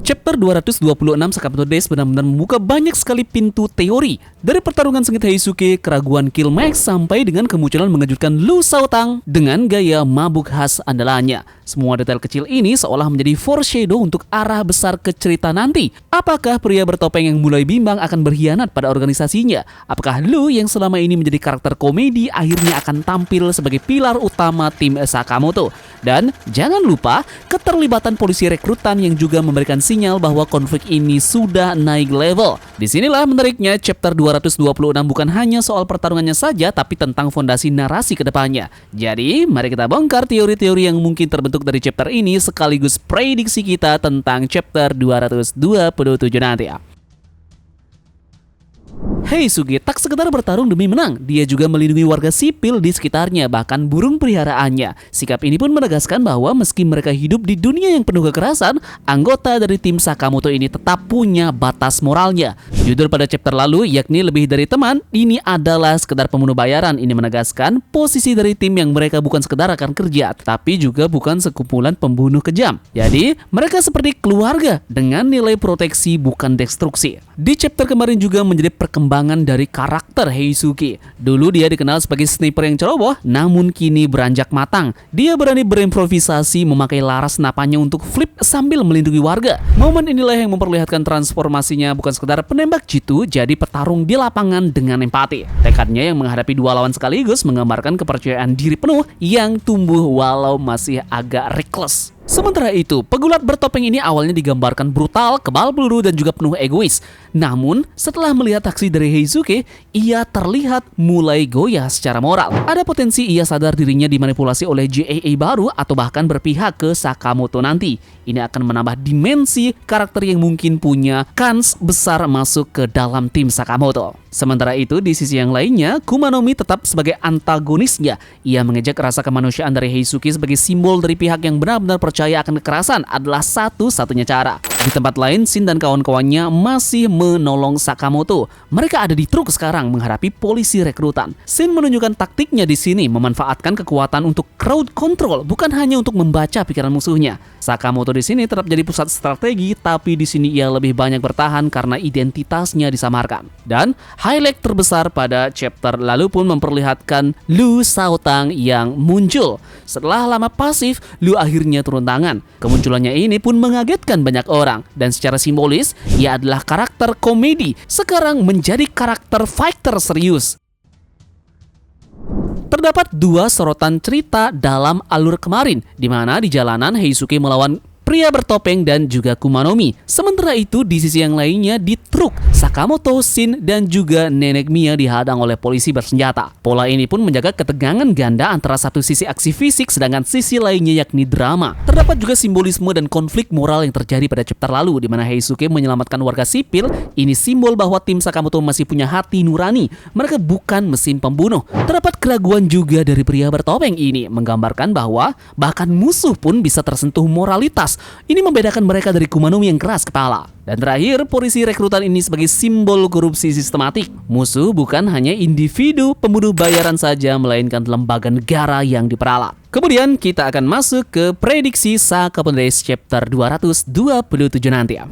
Chapter 226 Sakamoto Days benar-benar membuka banyak sekali pintu teori. Dari pertarungan sengit Heisuke, keraguan Killmax, sampai dengan kemunculan mengejutkan Lu Shaotang dengan gaya mabuk khas andalannya. Semua detail kecil ini seolah menjadi foreshadow untuk arah besar ke cerita nanti. Apakah pria bertopeng yang mulai bimbang akan berkhianat pada organisasinya? Apakah Lu yang selama ini menjadi karakter komedi akhirnya akan tampil sebagai pilar utama tim Sakamoto? Dan jangan lupa keterlibatan polisi rekrutan yang juga memberikan sinyal bahwa konflik ini sudah naik level. Disinilah menariknya chapter 226 bukan hanya soal pertarungannya saja, tapi tentang fondasi narasi ke depannya. Jadi, mari kita bongkar teori-teori yang mungkin terbentuk dari chapter ini sekaligus prediksi kita tentang chapter 227 nanti ya. Heisuke tak sekedar bertarung demi menang, dia juga melindungi warga sipil di sekitarnya, bahkan burung peliharaannya. Sikap ini pun menegaskan bahwa meski mereka hidup di dunia yang penuh kekerasan, anggota dari tim Sakamoto ini tetap punya batas moralnya. Judul pada chapter lalu, yakni Lebih Dari Teman, ini adalah sekedar pembunuh bayaran. Ini menegaskan posisi dari tim yang mereka bukan sekedar rekan kerja, tetapi juga bukan sekumpulan pembunuh kejam. Jadi, mereka seperti keluarga dengan nilai proteksi bukan destruksi. Di chapter kemarin juga menjadi perkembangan dari karakter Heisuke. Dulu dia dikenal sebagai sniper yang ceroboh, namun kini beranjak matang. Dia berani berimprovisasi memakai laras senapannya untuk flip sambil melindungi warga. Momen inilah yang memperlihatkan transformasinya bukan sekedar penembak jitu, jadi petarung di lapangan dengan empati. Tekadnya yang menghadapi dua lawan sekaligus menggambarkan kepercayaan diri penuh yang tumbuh walau masih agak reckless. Sementara itu, pegulat bertopeng ini awalnya digambarkan brutal, kebal peluru, dan juga penuh egois. Namun, setelah melihat aksi dari Heisuke, ia terlihat mulai goyah secara moral. Ada potensi ia sadar dirinya dimanipulasi oleh JAA baru atau bahkan berpihak ke Sakamoto nanti. Ini akan menambah dimensi karakter yang mungkin punya kans besar masuk ke dalam tim Sakamoto. Sementara itu, di sisi yang lainnya, Kumanomi tetap sebagai antagonisnya. Ia mengejek rasa kemanusiaan dari Heisuke sebagai simbol dari pihak yang benar-benar percaya akan kekerasan adalah satu-satunya cara. Di tempat lain, Shin dan kawan-kawannya masih menolong Sakamoto. Mereka ada di truk sekarang menghadapi polisi rekrutan. Shin menunjukkan taktiknya di sini, memanfaatkan kekuatan untuk crowd control, bukan hanya untuk membaca pikiran musuhnya. Sakamoto di sini tetap jadi pusat strategi, tapi di sini ia lebih banyak bertahan karena identitasnya disamarkan. Dan highlight terbesar pada chapter lalu pun memperlihatkan Lu Shaotang yang muncul. Setelah lama pasif, Lu akhirnya turun tangan. Kemunculannya ini pun mengagetkan banyak orang, dan secara simbolis, ia adalah karakter komedi sekarang menjadi karakter fighter serius. Terdapat dua sorotan cerita dalam alur kemarin, di mana di jalanan Heisuke melawan pria bertopeng dan juga Kumanomi. Sementara itu di sisi yang lainnya di truk, Sakamoto, Shin, dan juga Nenek Mia dihadang oleh polisi bersenjata. Pola ini pun menjaga ketegangan ganda antara satu sisi aksi fisik sedangkan sisi lainnya yakni drama. Terdapat juga simbolisme dan konflik moral yang terjadi pada chapter lalu di mana Heisuke menyelamatkan warga sipil. Ini simbol bahwa tim Sakamoto masih punya hati nurani. Mereka bukan mesin pembunuh. Terdapat keraguan juga dari pria bertopeng ini menggambarkan bahwa bahkan musuh pun bisa tersentuh moralitas. Ini membedakan mereka dari Kumanomi yang keras kepala. Dan terakhir, polisi rekrutan ini sebagai simbol korupsi sistematik. Musuh bukan hanya individu pembunuh bayaran saja, melainkan lembaga negara yang diperalat. Kemudian kita akan masuk ke prediksi Sakamoto Days chapter 227 nanti ya.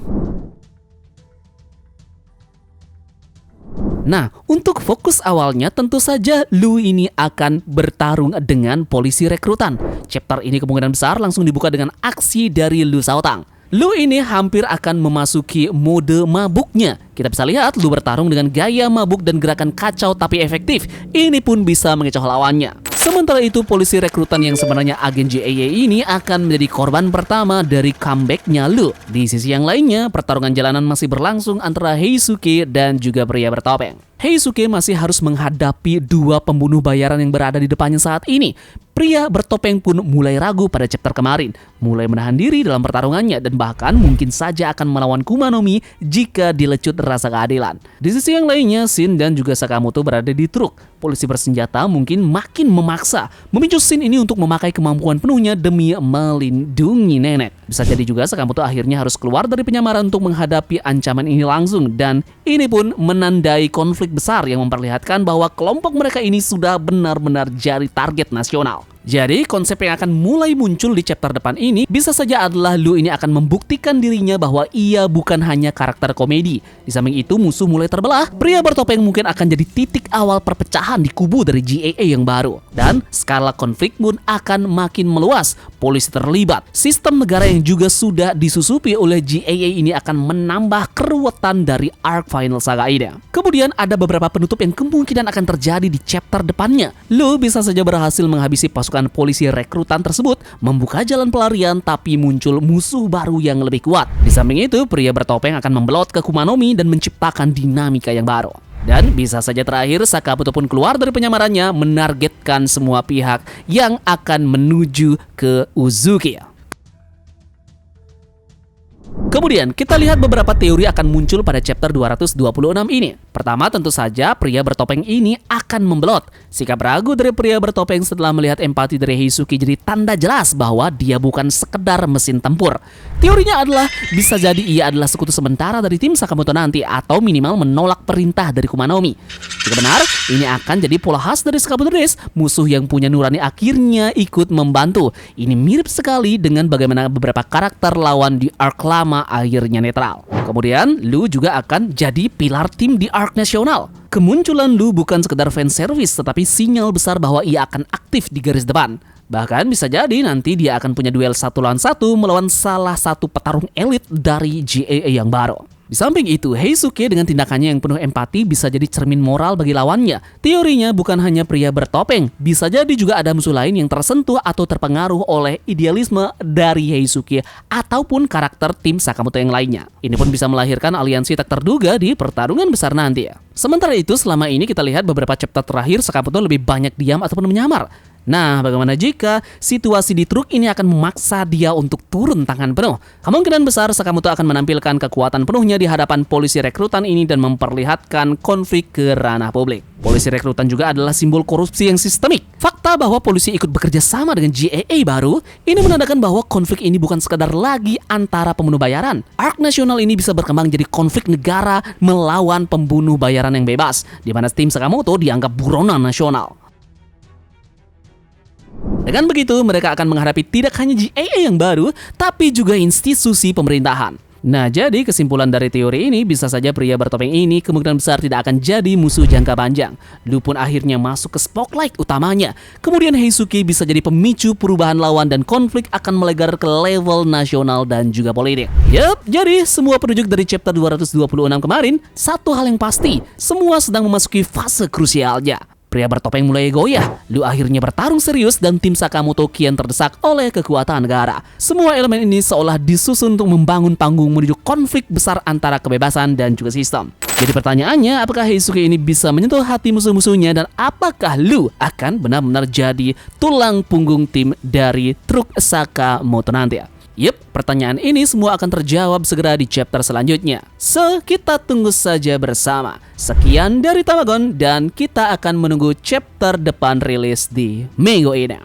Nah, untuk fokus awalnya tentu saja Lu ini akan bertarung dengan polisi rekrutan. Chapter ini kemungkinan besar langsung dibuka dengan aksi dari Lu Shaotang. Lu ini hampir akan memasuki mode mabuknya. Kita bisa lihat Lu bertarung dengan gaya mabuk dan gerakan kacau tapi efektif. Ini pun bisa mengecoh lawannya. Sementara itu, polisi rekrutan yang sebenarnya agen JAA ini akan menjadi korban pertama dari comeback-nya Lu. Di sisi yang lainnya, pertarungan jalanan masih berlangsung antara Heisuke dan juga pria bertopeng. Heisuke masih harus menghadapi dua pembunuh bayaran yang berada di depannya saat ini. Pria bertopeng pun mulai ragu pada chapter kemarin, mulai menahan diri dalam pertarungannya dan bahkan mungkin saja akan melawan Kumanomi jika dilecut rasa keadilan. Di sisi yang lainnya, Shin dan juga Sakamoto berada di truk. Polisi bersenjata mungkin makin memaksa memicu Shin ini untuk memakai kemampuan penuhnya demi melindungi nenek. Bisa jadi juga Sakamoto akhirnya harus keluar dari penyamaran untuk menghadapi ancaman ini langsung, dan ini pun menandai konflik besar yang memperlihatkan bahwa kelompok mereka ini sudah benar-benar jadi target nasional. Jadi konsep yang akan mulai muncul di chapter depan ini bisa saja adalah Lu ini akan membuktikan dirinya bahwa ia bukan hanya karakter komedi. Di samping itu musuh mulai terbelah, pria bertopeng mungkin akan jadi titik awal perpecahan di kubu dari GAA yang baru. Dan skala konflik pun akan makin meluas, polisi terlibat, sistem negara yang juga sudah disusupi oleh GAA ini akan menambah keruwetan dari arc final saga ini. Kemudian ada beberapa penutup yang kemungkinan akan terjadi di chapter depannya. Lu bisa saja berhasil menghabisi pasukan polisi rekrutan tersebut, membuka jalan pelarian, tapi muncul musuh baru yang lebih kuat. Di samping itu, pria bertopeng akan membelot ke Kumanomi dan menciptakan dinamika yang baru. Dan bisa saja terakhir Sakamoto pun keluar dari penyamarannya, menargetkan semua pihak yang akan menuju ke Uzuki. Kemudian kita lihat beberapa teori akan muncul pada chapter 226 ini. Pertama, tentu saja pria bertopeng ini akan membelot. Sikap ragu dari pria bertopeng setelah melihat empati dari Heisuke jadi tanda jelas bahwa dia bukan sekedar mesin tempur. Teorinya adalah bisa jadi ia adalah sekutu sementara dari tim Sakamoto nanti, atau minimal menolak perintah dari Kumanomi. Jika benar, ini akan jadi pola khas dari Sakamoto Days, musuh yang punya nurani akhirnya ikut membantu. Ini mirip sekali dengan bagaimana beberapa karakter lawan di arc lama akhirnya netral. Kemudian, Lu juga akan jadi pilar tim di arc nasional. Kemunculan Lu bukan sekedar fan service, tetapi sinyal besar bahwa ia akan aktif di garis depan. Bahkan bisa jadi nanti dia akan punya duel 1 lawan 1 melawan salah satu petarung elit dari GAA yang baru. Di samping itu, Heisuke dengan tindakannya yang penuh empati bisa jadi cermin moral bagi lawannya. Teorinya bukan hanya pria bertopeng, bisa jadi juga ada musuh lain yang tersentuh atau terpengaruh oleh idealisme dari Heisuke ataupun karakter tim Sakamoto yang lainnya. Ini pun bisa melahirkan aliansi tak terduga di pertarungan besar nanti. Sementara itu, selama ini kita lihat beberapa chapter terakhir Sakamoto lebih banyak diam ataupun menyamar. Nah, bagaimana jika situasi di truk ini akan memaksa dia untuk turun tangan penuh? Kemungkinan besar Sakamoto akan menampilkan kekuatan penuhnya di hadapan polisi rekrutan ini dan memperlihatkan konflik ke ranah publik. Polisi rekrutan juga adalah simbol korupsi yang sistemik. Fakta bahwa polisi ikut bekerja sama dengan GAA baru, ini menandakan bahwa konflik ini bukan sekadar lagi antara pembunuh bayaran. Arc nasional ini bisa berkembang jadi konflik negara melawan pembunuh bayaran yang bebas, di mana tim Sakamoto dianggap buronan nasional. Dengan begitu, mereka akan menghadapi tidak hanya GAA yang baru, tapi juga institusi pemerintahan. Nah, jadi kesimpulan dari teori ini bisa saja pria bertopeng ini kemungkinan besar tidak akan jadi musuh jangka panjang. Lu pun akhirnya masuk ke spotlight utamanya. Kemudian Heisuke bisa jadi pemicu perubahan lawan dan konflik akan melegar ke level nasional dan juga politik. Yup, jadi semua penunjuk dari chapter 226 kemarin, satu hal yang pasti, semua sedang memasuki fase krusialnya. Pria bertopeng mulai goyah, Lu akhirnya bertarung serius dan tim Sakamoto kian terdesak oleh kekuatan negara. Semua elemen ini seolah disusun untuk membangun panggung menuju konflik besar antara kebebasan dan juga sistem. Jadi pertanyaannya, apakah Heisuke ini bisa menyentuh hati musuh-musuhnya dan apakah Lu akan benar-benar jadi tulang punggung tim dari truk Sakamoto nanti? Yep, pertanyaan ini semua akan terjawab segera di chapter selanjutnya. So, kita tunggu saja bersama. Sekian dari Tamagon dan kita akan menunggu chapter depan rilis di minggu ini.